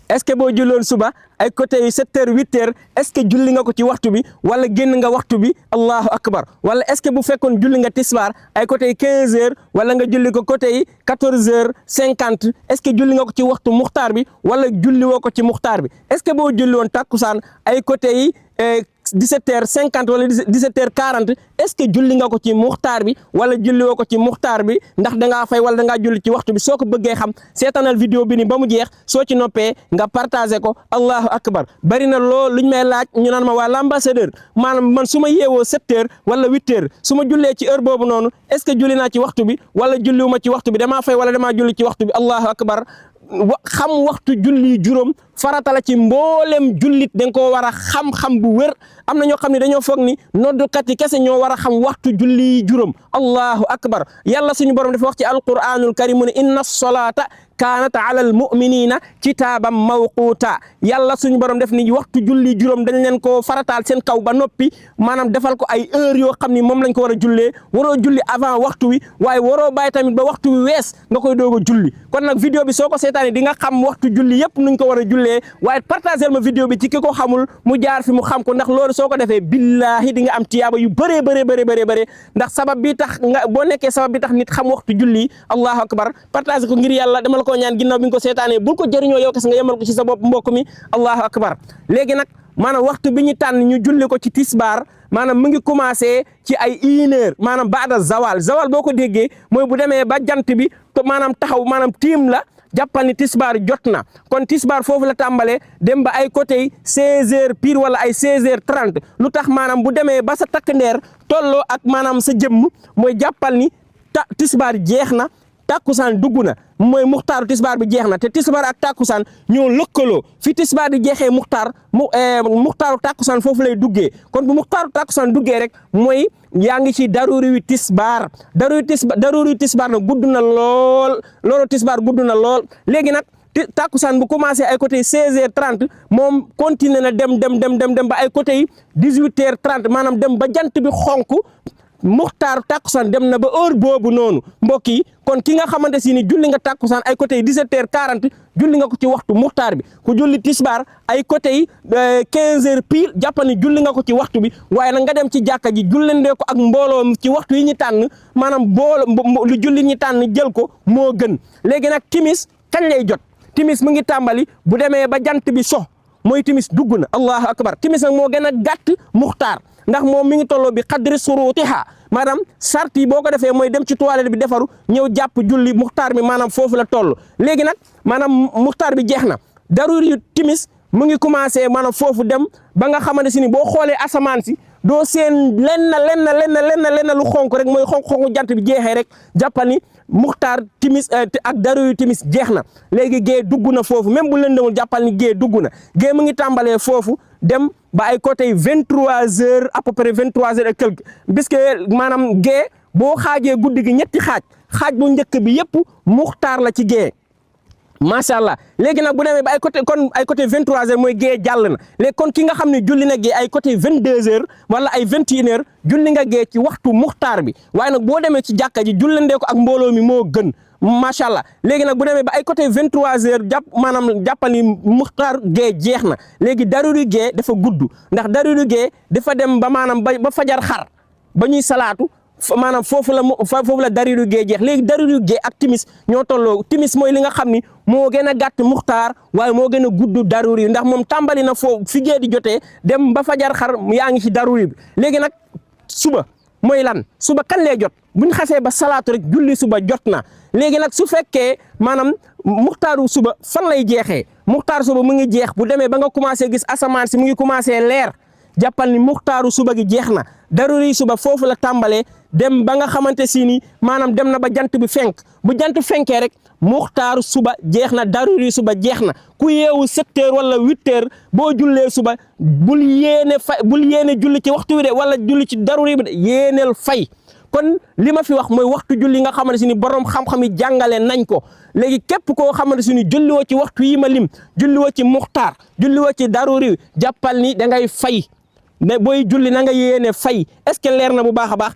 est-ce que boo julloon suba ay côté yi 7 heures 8 heures est-ce que julli nga ko ci waxtu bi wala génn nga waxtu bi allahu akbar wala est-ce que bu fekkoon julli nga tisbaar ay côté yi 15 heures wala nga julli ko côté yi 14 heures 50 est-ce que julli nga ko ci waxtu muxtaar bi wala julli woo ko ci muxtaar bi est-ce que boo julli woon takkusaan ay côté yi 17h50 wala 17h40 est-ce que julli nga ko ci muxtaar bi wala julli woo ko ci muxtaar bi ndax dangaa fay wala dangaa julli ci waxtu bi soo ko bëggee xam seetanal vidéo bi ni ba mu jeex soo ci noppee nga partagé ko allahu akbar bari na lool luñ may laaj ñu naan ma waa l'ambassadeur maanaam man su ma yeewoo 7h wala 8h su ma jullee ci heure boobu noonu est-ce que julli naa ci waxtu bi wala julliwuma ci waxtu bi damaa fay wala damaa julli ci waxtu bi allahu akbar xam waxtu julli juróom farata la ci mboolem jullit da nga koo war a xam-xam bu wér am na ñoo xam ne dañoo foog ni noddukat yi kese ñoo war a xam waxtu julli juróom allahu akbar yàlla suñu borom dafa wax ci alquranul karim mu ne inna solata kaanat ala al muminina kitaaban mawquuta yàlla suñu borom def ni waxtu julli juróom dañ leen ko farataal seen kaw ba noppi maanaam defal ko ay heure yoo xam ni moom lañ ko war a jullee waroo julli avant waxtu wi waaye waroo bàyyi tamit ba waxtu wi wees nga koy doog a julli kon nag vidéo bi soo ko seetaanee di nga xam waxtu julli yëpp nuñ ko war a jullee waaye partagel ma vidéo bi ci ki ko xamul mu jaar fi mu xam ko ndax loolu soo ko defee billahi di nga am tiyaaba yu bëree ndax sabab bi tax nga boo nekkee sabab bi tax nit xam waxtu julli allahu akbar partage ko ngir yàlla dama la ko ñaan ginnaaw bi nga ko seetaanee bul ko jëriñoo yow kes nga yemal ko ci sa bopp mbokk mi allahu akbar léegi nag maanaam waxtu bi ñu tànn ñu julli ko ci tisbaar maanaam mu ngi commencé ci ay 1h maanaam baada zawal boo ko déggee mooy bu demee ba jant bi maanaam taxaw maanaam tiim la jàppal ni tisbaar jot na kon tisbaar foofu la tàmbalee dem ba ay côté 16h pile wala ay 16h30 lu tax maanaam bu demee ba sa takk ndeer tolloo ak maanaam sa jëmm mooy jàppal ni tisbaar jeex na takkusaan dugg na mooy muxtaaru tisbaar bi jeex na te tisbaar ak takkusaan ñoo lëkkaloo fi tisbaar di jeexee muxtaaru takkusaan foofu lay duggee kon bu muxtaaru takkusaan duggee rek mooy yaa ngi ci daruri wi tisbaar daruri tisbaar nag gudd na lool loolu tisbaar gudd na lool léegi nag takkusaan bu commencé ay côté 16h30 moom continué na dem ba ay côté yi 18h30 maanaam dem ba jant bi xonk muxtaaru takkusaan dem na ba heure boobu noonu mbokk yi kon ki nga xamante si ni julli nga takkusaan ay côté yi 17h40 julli nga ko ci waxtu muxtaar bi ku julli tisbaar ay côté yi 15h pile jàpp ni julli nga ko ci waxtu bi waaye nag nga dem ci jàkka ji jullandee ko ak mbooloo ci waxtu yi ñu tànn maanaam lu julli ñi tànn jël ko moo gën léegi nag timis kañ lay jot timis mu ngi tàmbali bu demee ba jant bi so mooy timis dugg na allahu akbar timis nag moo gën a gàtt muxtaar ndax moom mi ngi tolloo bi xadri surutiha maanaam sart yi boo ko defee mooy dem ci toilette bi defaru ñëw jàpp julli muxtaar bi maanaam foofu la toll léegi nag maanaam muxtaar bi jeex na daruri yu timis mu ngi commencé maanaam foofu dem ba nga xamante si ni boo xoolee asamaan si doo seen lenn lu xonk rek mooy xonk jant bi jeexee rek jàppal ni muxtaar timis ak daruri timis jeex na léegi gée dugg na foofu même bu lëndëmul jàppal ni gée dugg na gée mu ngi tàmbalee foofu dem ba ay côté 23h à peu près 23h et quelque puisque maanaam gée boo xaajee guddi gi ñetti xaaj bu njëkk bi yëpp muxtaar la ci gée macha allah léegi nag bu demee ba ay côté 23h mooy gée jàll na léegi kon ki nga xam ne julli na gée ay côté 22h wala ay 21h julli nga gée ci waxtu muxtaar bi waaye nag boo demee ci jàkka ji jullandee ko ak mbooloo mi moo gën macha allah léegi nag bu demee ba ay côté 23h maanaam jàppal ni muxtaar gée jeex na léegi daruri gée dafa gudd ndax daruri gée dafa dem ba maanaam ba fajar xar ba ñuy salaatu maanaam foofu la dariru gée jeex léegi dariru gée ak timis ñoo tolloo timis mooy li nga xam ni moo gën a gàtt muxtaar waaye moo gën a gudd daruri yi ndax moom tàmbali na foofu fi gée di jotee dem ba fajar xar yaa ngi ci daruri bi léegi nag suba mooy lan suba kan lay jot buñ xasee ba salaatu rek julli suba jot na léegi nag su fekkee maanaam muxtaaru suba fan lay jeexee muxtaar suba mu ngi jeex bu demee ba nga commencé gis asamaan si mu ngi commencé leer jàppal ni muxtaaru suba gi jeex na daruri suba foofu la tàmbalee dem ba nga xamante si ni maanaam dem na ba jant bi fenk bu jant fenkee rek muxtaaru suba jeex na daruri suba jeex na ku yeewu 7h wala 8h boo jullee suba bul yéene julli ci waxtu wi de wala julli ci daruri bi de yéeneel fay kon li ma fi wax mooy waxtu julli nga xamante si ni borom xam-xam yi jàngale nañ ko léegi képp koo xamante si ni julliwoo ci waxtu yi ma lim julliwoo ci muxtaar julliwoo ci daruri jàppal ni da ngay fay ne booy julli na nga yéene fay est-ce que leer na bu baax a baax